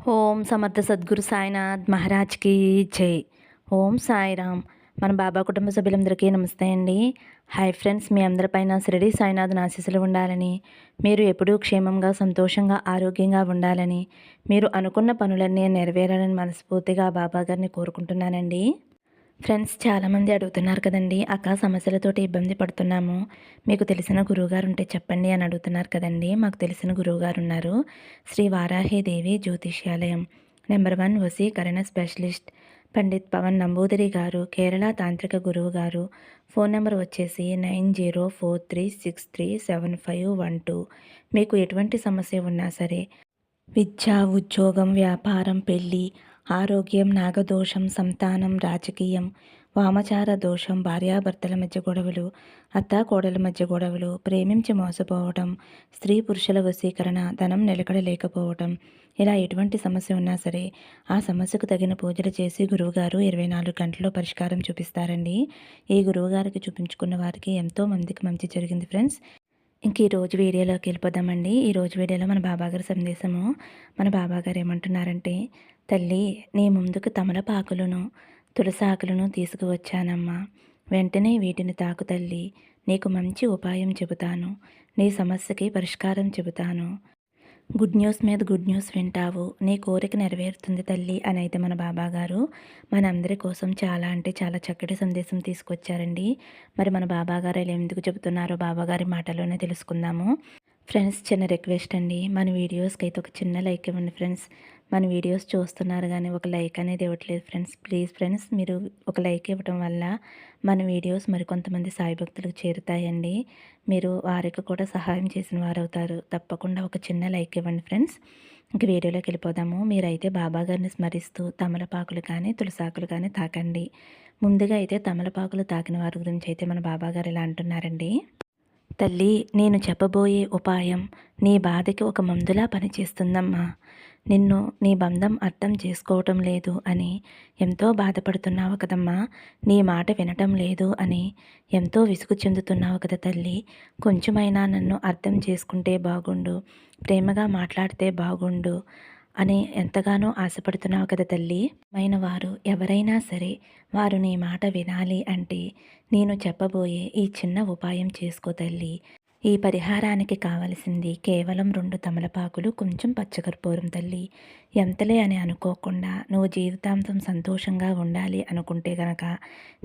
ఓం సమర్థ సద్గురు సాయినాథ్ మహారాజ్కి జై. ఓం సాయిరామ్. మన బాబా కుటుంబ సభ్యులందరికీ నమస్తే అండి. హాయ్ ఫ్రెండ్స్, మీ అందరిపైన షిరిడి సాయినాథ్ ఆశీస్సులు ఉండాలని, మీరు ఎప్పుడూ క్షేమంగా సంతోషంగా ఆరోగ్యంగా ఉండాలని, మీరు అనుకున్న పనులన్నీ నెరవేరాలని మనస్ఫూర్తిగా బాబా గారిని కోరుకుంటున్నానండి. ఫ్రెండ్స్, చాలామంది అడుగుతున్నారు కదండి, అక్క సమస్యలతోటి ఇబ్బంది పడుతున్నాము, మీకు తెలిసిన గురువుగారు ఉంటే చెప్పండి అని అడుగుతున్నారు కదండి. మాకు తెలిసిన గురువుగారు ఉన్నారు. శ్రీ వారాహిదేవి జ్యోతిష్యాలయం, నెంబర్ 1 వశీకరణ స్పెషలిస్ట్ పండిత్ పవన్ నంబూదిరి గారు, కేరళ తాంత్రిక గురువు గారు. ఫోన్ నెంబర్ వచ్చేసి 9043637512. మీకు ఎటువంటి సమస్య ఉన్నా సరే, విద్య, ఉద్యోగం, వ్యాపారం, పెళ్ళి, ఆరోగ్యం, నాగదోషం, సంతానం, రాజకీయం, వామచార దోషం, భార్యాభర్తల మధ్య గొడవలు, అత్తాకోడల మధ్య గొడవలు, ప్రేమించి మోసపోవటం, స్త్రీ పురుషుల వశీకరణ, ధనం నిలకడ లేకపోవటం, ఇలా ఎటువంటి సమస్య ఉన్నా సరే ఆ సమస్యకు తగిన పూజలు చేసి గురువుగారు 24 గంటల్లో పరిష్కారం చూపిస్తారండి. ఈ గురువుగారికి చూపించుకున్న వారికి ఎంతో మందికి మంచి జరిగింది ఫ్రెండ్స్. ఇంక ఈరోజు వీడియోలోకి వెళ్ళిపోదామండి. ఈరోజు వీడియోలో మన బాబాగారి సందేశము. మన బాబాగారు ఏమంటున్నారంటే, తల్లి, నీ ముందుకు తమలపాకులను తులసాకులను తీసుకువచ్చానమ్మా. వెంటనే వీటిని తాకు తల్లి. నీకు మంచి ఉపాయం చెబుతాను. నీ సమస్యకి పరిష్కారం చెబుతాను. గుడ్ న్యూస్ మీద గుడ్ న్యూస్ వింటావు. నీ కోరిక నెరవేరుతుంది తల్లి అని అయితే మన బాబాగారు మనందరి కోసం చాలా అంటే చాలా చక్కటి సందేశం తీసుకొచ్చారండి. మరి మన బాబాగారు ఇలా ఎందుకు చెబుతున్నారో బాబాగారి మాటలోనే తెలుసుకుందాము. ఫ్రెండ్స్, చిన్న రిక్వెస్ట్ అండి, మన వీడియోస్కి అయితే ఒక చిన్న లైక్ ఇవ్వండి ఫ్రెండ్స్. మన వీడియోస్ చూస్తున్నారు కానీ ఒక లైక్ అనేది ఇవ్వట్లేదు ఫ్రెండ్స్. ప్లీజ్ ఫ్రెండ్స్, మీరు ఒక లైక్ ఇవ్వటం వల్ల మన వీడియోస్ మరికొంతమంది సాయి భక్తులకు చేరుతాయండి. మీరు వారికి కూడా సహాయం చేసిన వారు అవుతారు. తప్పకుండా ఒక చిన్న లైక్ ఇవ్వండి ఫ్రెండ్స్. ఇంక వీడియోలోకి వెళ్ళిపోదాము. మీరైతే బాబా గారిని స్మరిస్తూ తమలపాకులు కానీ తులసాకులు కానీ తాకండి. ముందుగా అయితే తమలపాకులు తాకిన వారి గురించి అయితే మన బాబాగారు ఇలా అంటున్నారండి. తల్లి, నేను చెప్పబోయే ఉపాయం నీ బాధకి ఒక మందులా పనిచేస్తుందమ్మా. నిన్ను నీ బంధం అర్థం చేసుకోవటం లేదు అని ఎంతో బాధపడుతున్నావు కదమ్మా. నీ మాట వినటం లేదు అని ఎంతో విసుగు చెందుతున్నావు కదా తల్లి. కొంచెమైనా నన్ను అర్థం చేసుకుంటే బాగుండు, ప్రేమగా మాట్లాడితే బాగుండు అని ఎంతగానో ఆశపడుతున్నావు కదా తల్లి. మైన వారు ఎవరైనా సరే వారు నీ మాట వినాలి అంటే నేను చెప్పబోయే ఈ చిన్న ఉపాయం చేసుకో తల్లి. ఈ పరిహారానికి కావలసింది కేవలం 2 తమలపాకులు, కొంచెం పచ్చకర్పూరం తల్లి. ఎంతలే అని అనుకోకుండా నువ్వు జీవితాంతం సంతోషంగా ఉండాలి అనుకుంటే గనక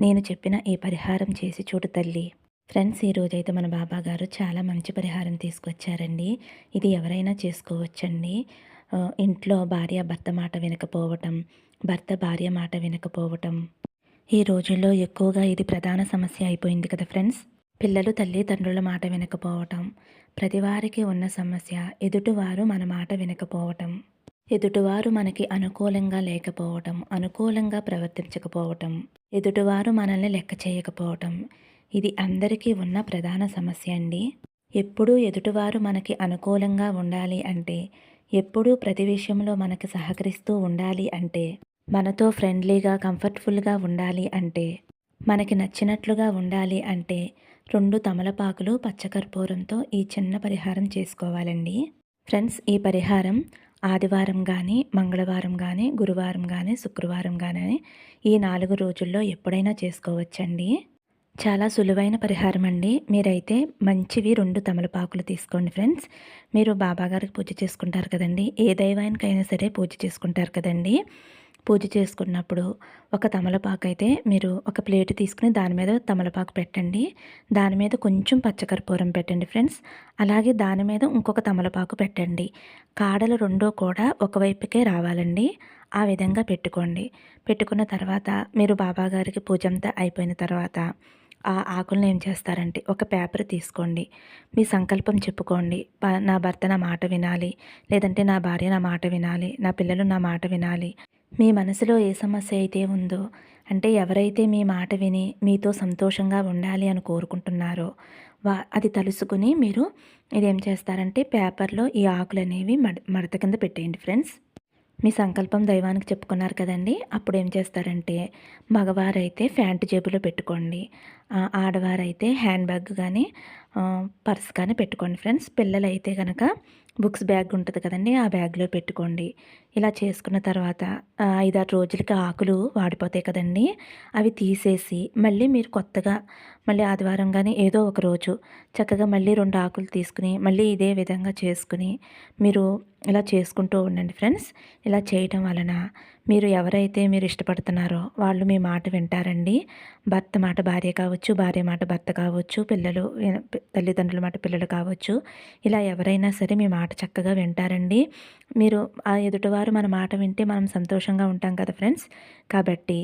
నేను చెప్పిన ఈ పరిహారం చేసి చూడు తల్లి. ఫ్రెండ్స్, ఈరోజైతే మన బాబాగారు చాలా మంచి పరిహారం తీసుకొచ్చారండి. ఇది ఎవరైనా చేసుకోవచ్చండి. ఇంట్లో భార్య భర్త మాట వినకపోవటం, భర్త భార్య మాట వినకపోవటం, ఈ రోజుల్లో ఎక్కువగా ఇది ప్రధాన సమస్య అయిపోయింది కదా ఫ్రెండ్స్. పిల్లలు తల్లిదండ్రుల మాట వినకపోవటం, ప్రతివారికి ఉన్న సమస్య ఎదుటివారు మన మాట వినకపోవటం, ఎదుటివారు మనకి అనుకూలంగా లేకపోవటం, అనుకూలంగా ప్రవర్తించకపోవటం, ఎదుటివారు మనల్ని లెక్క చేయకపోవటం, ఇది అందరికీ ఉన్న ప్రధాన సమస్య అండి. ఎప్పుడూ ఎదుటివారు మనకి అనుకూలంగా ఉండాలి అంటే, ఎప్పుడూ ప్రతి విషయంలో మనకి సహకరిస్తూ ఉండాలి అంటే, మనతో ఫ్రెండ్లీగా కంఫర్ట్ఫుల్గా ఉండాలి అంటే, మనకి నచ్చినట్లుగా ఉండాలి అంటే 2 తమలపాకులు పచ్చకర్పూరంతో ఈ చిన్న పరిహారం చేసుకోవాలండి. ఫ్రెండ్స్, ఈ పరిహారం ఆదివారం కానీ, మంగళవారం కానీ, గురువారం కానీ, శుక్రవారం కానీ ఈ 4 రోజుల్లో ఎప్పుడైనా చేసుకోవచ్చండి. చాలా సులువైన పరిహారం అండి. మీరైతే మంచివి 2 తమలపాకులు తీసుకోండి ఫ్రెండ్స్. మీరు బాబాగారికి పూజ చేసుకుంటారు కదండి, ఏ దైవానికైనా సరే పూజ చేసుకుంటారు కదండి. పూజ చేసుకున్నప్పుడు ఒక తమలపాకు అయితే మీరు ఒక ప్లేట్ తీసుకుని దాని మీద తమలపాకు పెట్టండి. దాని మీద కొంచెం పచ్చకర్పూరం పెట్టండి ఫ్రెండ్స్. అలాగే దాని మీద ఇంకొక తమలపాకు పెట్టండి. కాడలు 2 కూడా ఒకవైపుకే రావాలండి. ఆ విధంగా పెట్టుకోండి. పెట్టుకున్న తర్వాత మీరు బాబాగారికి పూజ అంతా అయిపోయిన తర్వాత ఆ ఆకులను ఏం చేస్తారంటే ఒక పేపర్ తీసుకోండి. మీ సంకల్పం చెప్పుకోండి. నా భర్త నా మాట వినాలి, లేదంటే నా భార్య నా మాట వినాలి, నా పిల్లలు నా మాట వినాలి. మీ మనసులో ఏ సమస్య అయితే ఉందో, అంటే ఎవరైతే మీ మాట విని మీతో సంతోషంగా ఉండాలి అని కోరుకుంటున్నారో అది తలుసుకుని మీరు ఇదేం చేస్తారంటే పేపర్లో ఈ ఆకులు అనేవి మడత కింద పెట్టేయండి ఫ్రెండ్స్. మీ సంకల్పం దైవానికి చెప్పుకున్నారు కదండి. అప్పుడు ఏం చేస్తారంటే మగవారైతే ప్యాంటు జేబులో పెట్టుకోండి, ఆడవారైతే హ్యాండ్ బ్యాగ్ కానీ పర్స్ కానీ పెట్టుకోండి ఫ్రెండ్స్. పిల్లలైతే కనుక బుక్స్ బ్యాగ్ ఉంటది కదండీ! ఆ బ్యాగ్‌లో పెట్టుకోండి. ఇలా చేసుకున్న తర్వాత 5, 6 రోజులకి ఆకులు వాడిపోతాయి కదండీ! అవి తీసేసి మళ్ళీ మీరు కొత్తగా మళ్ళీ ఆదివారం గాని ఏదో ఒక రోజు చక్కగా మళ్ళీ 2 ఆకులు తీసుకొని మళ్ళీ ఇదే విధంగా చేసుకొని మీరు ఇలా చేసుకుంటూ ఉండండి ఫ్రెండ్స్. ఇలా చేయటం వలన మీరు ఎవరైతే మీరు ఇష్టపడుతున్నారో వాళ్ళు మీ మాట వింటారండి. భర్త మాట భార్య కావచ్చు, భార్య మాట భర్త కావచ్చు, పిల్లలు తల్లిదండ్రుల మాట పిల్లలు కావచ్చు. ఇలా ఎవరైనా సరే మీ మాట చక్కగా వింటారండి. మీరు ఆ ఎదుటివారు మన మాట వింటే మనం సంతోషంగా ఉంటాం కదా ఫ్రెండ్స్. కాబట్టి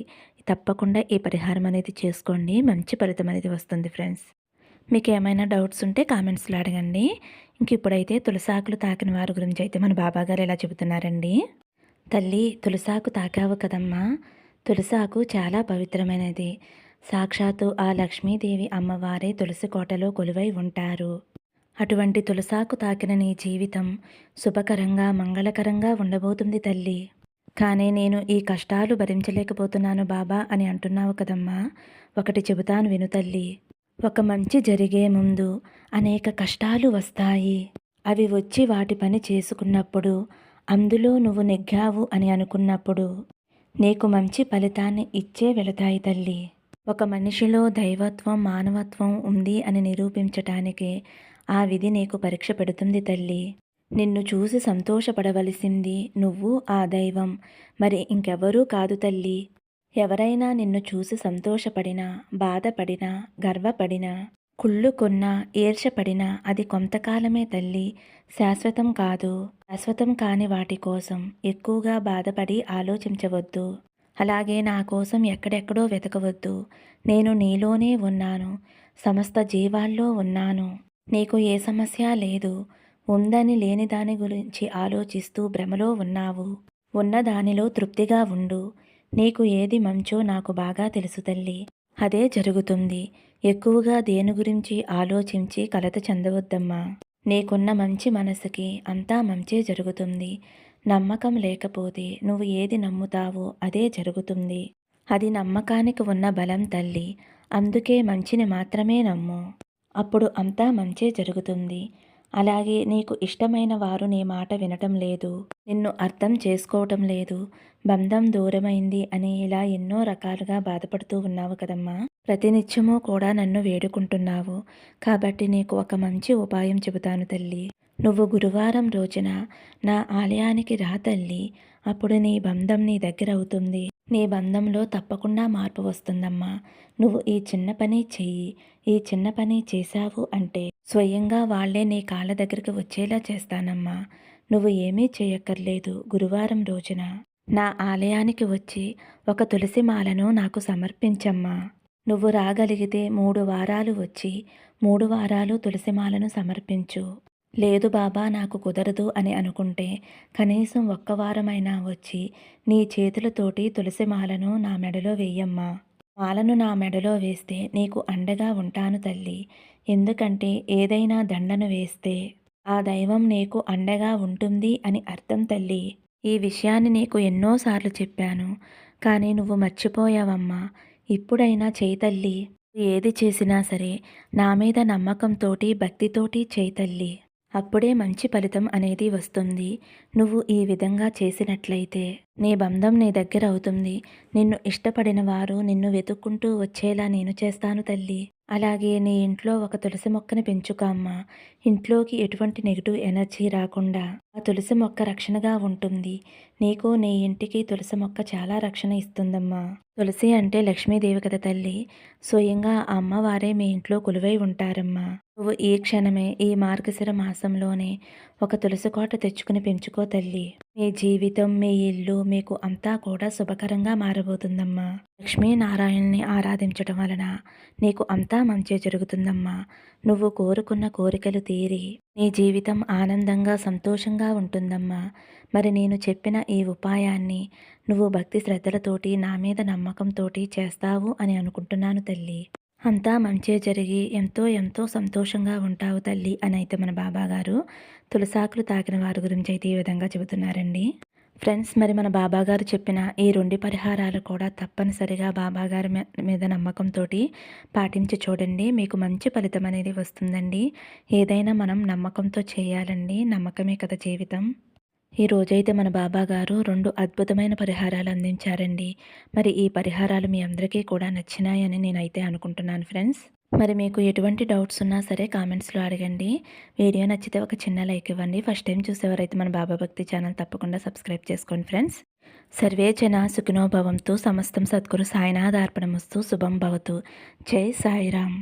తప్పకుండా ఈ పరిహారం అనేది చేసుకోండి. మంచి ఫలితం అనేది వస్తుంది ఫ్రెండ్స్. మీకేమైనా డౌట్స్ ఉంటే కామెంట్స్‌లో అడగండి. ఇంక ఇప్పుడైతే తులసాకులు తాకిన వారి గురించి అయితే మన బాబాగారు ఇలా చెబుతున్నారండి. తల్లి తులసాకు తాకావు కదమ్మా! తులసాకు చాలా పవిత్రమైనది. సాక్షాత్తు ఆ లక్ష్మీదేవి అమ్మవారే తులసి కోటలో కొలువై ఉంటారు. అటువంటి తులసాకు తాకిన నీ జీవితం శుభకరంగా, మంగళకరంగా ఉండబోతుంది తల్లి. కానీ నేను ఈ కష్టాలు భరించలేకపోతున్నాను బాబా అని అంటున్నావు కదమ్మా! ఒకటి చెబుతాను విను తల్లి. ఒక మంచి జరిగే ముందు అనేక కష్టాలు వస్తాయి. అవి వచ్చి వాటి పని చేసుకున్నప్పుడు, అందులో నువ్వు నెగ్గావు అని అనుకున్నప్పుడు, నీకు మంచి ఫలితాన్ని ఇచ్చే వెళతాయి తల్లి. ఒక మనిషిలో దైవత్వం, మానవత్వం ఉంది అని నిరూపించటానికే ఆ విధి నీకు పరీక్ష పెడుతుంది తల్లి. నిన్ను చూసి సంతోషపడవలసింది నువ్వు, ఆ దైవం. మరి ఇంకెవరూ కాదు తల్లి. ఎవరైనా నిన్ను చూసి సంతోషపడినా, బాధపడినా, గర్వపడినా, కుళ్ళుకున్నా, ఈర్ష్యపడినా అది కొంతకాలమే తల్లి. శాశ్వతం కాదు. శాశ్వతం కాని వాటి కోసం ఎక్కువగా బాధపడి ఆలోచించవద్దు. అలాగే నా కోసం ఎక్కడెక్కడో వెతకవద్దు. నేను నీలోనే ఉన్నాను. సమస్త జీవాల్లో ఉన్నాను. నీకు ఏ సమస్య లేదు. ఉందని లేని దాని గురించి ఆలోచిస్తూ భ్రమలో ఉన్నావు. ఉన్న దానిలో తృప్తిగా ఉండు. నీకు ఏది మంచో నాకు బాగా తెలుసు తల్లి. అదే జరుగుతుంది. ఎక్కువగా దేని గురించి ఆలోచించి కలత చెందవద్దమ్మా. నీకున్న మంచి మనసుకి అంతా మంచే జరుగుతుంది. నమ్మకం లేకపోతే నువ్వు ఏది నమ్ముతావో అదే జరుగుతుంది. అది నమ్మకానికి ఉన్న బలం తల్లి. అందుకే మంచిని మాత్రమే నమ్ము. అప్పుడు అంతా మంచే జరుగుతుంది. అలాగే నీకు ఇష్టమైన వారు నీ మాట వినటం లేదు. నిన్ను అర్థం చేసుకోవటం లేదు. బంధం దూరమైంది అని ఇలా ఎన్నో రకాలుగా బాధపడుతూ ఉన్నావు కదమ్మా! ప్రతినిత్యము కూడా నన్ను వేడుకుంటున్నావు. కాబట్టి నీకు ఒక మంచి ఉపాయం చెబుతాను తల్లి. నువ్వు గురువారం రోజున నా ఆలయానికి రా తల్లి. అప్పుడు నీ బంధం నీ దగ్గరవుతుంది. నీ బంధంలో తప్పకుండా మార్పు వస్తుందమ్మా. నువ్వు ఈ చిన్న పని చెయ్యి. ఈ చిన్న పని చేశావు అంటే స్వయంగా వాళ్ళే నీ కాళ్ళ దగ్గరికి వచ్చేలా చేస్తానమ్మా. నువ్వు ఏమీ చేయక్కర్లేదు. గురువారం రోజున నా ఆలయానికి వచ్చి ఒక తులసి మాలను నాకు సమర్పించమ్మా. నువ్వు రాగలిగితే 3 వారాలు వచ్చి 3 వారాలు తులసిమాలను సమర్పించు. లేదు బాబా నాకు కుదరదు అని అనుకుంటే కనీసం ఒక్క వారమైనా వచ్చి నీ చేతులతోటి తులసిమాలను నా మెడలో వెయ్యమ్మా. మాలను నా మెడలో వేస్తే నీకు అండగా ఉంటాను తల్లి. ఎందుకంటే ఏదైనా దండను వేస్తే ఆ దైవం నీకు అండగా ఉంటుంది అని అర్థం తల్లి. ఈ విషయాన్ని నీకు ఎన్నోసార్లు చెప్పాను. కానీ నువ్వు మర్చిపోయావమ్మా. ఇప్పుడైనా చెయ్యి తల్లి. ఏది చేసినా సరే నా మీద నమ్మకంతోటి, భక్తితోటి చెయ్యి తల్లి. అప్పుడే మంచి ఫలితం అనేది వస్తుంది. నువ్వు ఈ విధంగా చేసినట్లయితే నీ బంధం నీ దగ్గర అవుతుంది. నిన్ను ఇష్టపడిన వారు నిన్ను వెతుక్కుంటూ వచ్చేలా నేను చేస్తాను తల్లి. అలాగే నీ ఇంట్లో ఒక తులసి మొక్కని పెంచుకో అమ్మా. ఇంట్లోకి ఎటువంటి నెగిటివ్ ఎనర్జీ రాకుండా ఆ తులసి మొక్క రక్షణగా ఉంటుంది. నీకు నీ ఇంటికి తులసి మొక్క చాలా రక్షణ ఇస్తుందమ్మా. తులసి అంటే లక్ష్మీదేవి కదా తల్లి. స్వయంగా ఆ అమ్మవారే మీ ఇంట్లో కొలువై ఉంటారమ్మా. నువ్వు ఈ క్షణమే ఈ మార్గశిర మాసంలోనే ఒక తులసి కోట తెచ్చుకుని పెంచుకో తల్లి. మీ జీవితం, మీ ఇల్లు మీకు అంతా కూడా శుభకరంగా మారబోతుందమ్మా. లక్ష్మీనారాయణని ఆరాధించటం వలన నీకు అంతా మంచి జరుగుతుందమ్మా. నువ్వు కోరుకున్న కోరికలు తీరి నీ జీవితం ఆనందంగా, సంతోషంగా ఉంటుందమ్మా. మరి నేను చెప్పిన ఈ ఉపాయాన్ని నువ్వు భక్తి శ్రద్ధలతోటి నా మీద నమ్మకంతోటి చేస్తావు అని అనుకుంటున్నాను తల్లి. అంతా మంచే జరిగి ఎంతో ఎంతో సంతోషంగా ఉంటావు తల్లి అని అయితే మన బాబాగారు తులసాకులు తాకిన వారి గురించి అయితే ఈ విధంగా చెబుతున్నారండి. ఫ్రెండ్స్, మరి మన బాబాగారు చెప్పిన ఈ 2 పరిహారాలు కూడా తప్పనిసరిగా బాబాగారి మీద నమ్మకంతోటి పాటించి చూడండి. మీకు మంచి ఫలితం అనేది వస్తుందండి. ఏదైనా మనం నమ్మకంతో చేయాలండి. నమ్మకమే కదా జీవితం. ఈ రోజైతే మన బాబాగారు 2 అద్భుతమైన పరిహారాలు అందించారండి. మరి ఈ పరిహారాలు మీ అందరికీ కూడా నచ్చినాయని నేనైతే అనుకుంటున్నాను ఫ్రెండ్స్. మరి మీకు ఎటువంటి డౌట్స్ ఉన్నా సరే కామెంట్స్‌లో అడగండి. వీడియో నచ్చితే ఒక చిన్న లైక్ ఇవ్వండి. ఫస్ట్ టైం చూసేవారైతే మన బాబా భక్తి ఛానల్ తప్పకుండా సబ్స్క్రైబ్ చేసుకోండి ఫ్రెండ్స్. సర్వే జన సుఖినో భవంతు. సమస్తం సద్గురు సాయినాథార్పణమస్తు. శుభం భవతు. జై సాయిరామ్.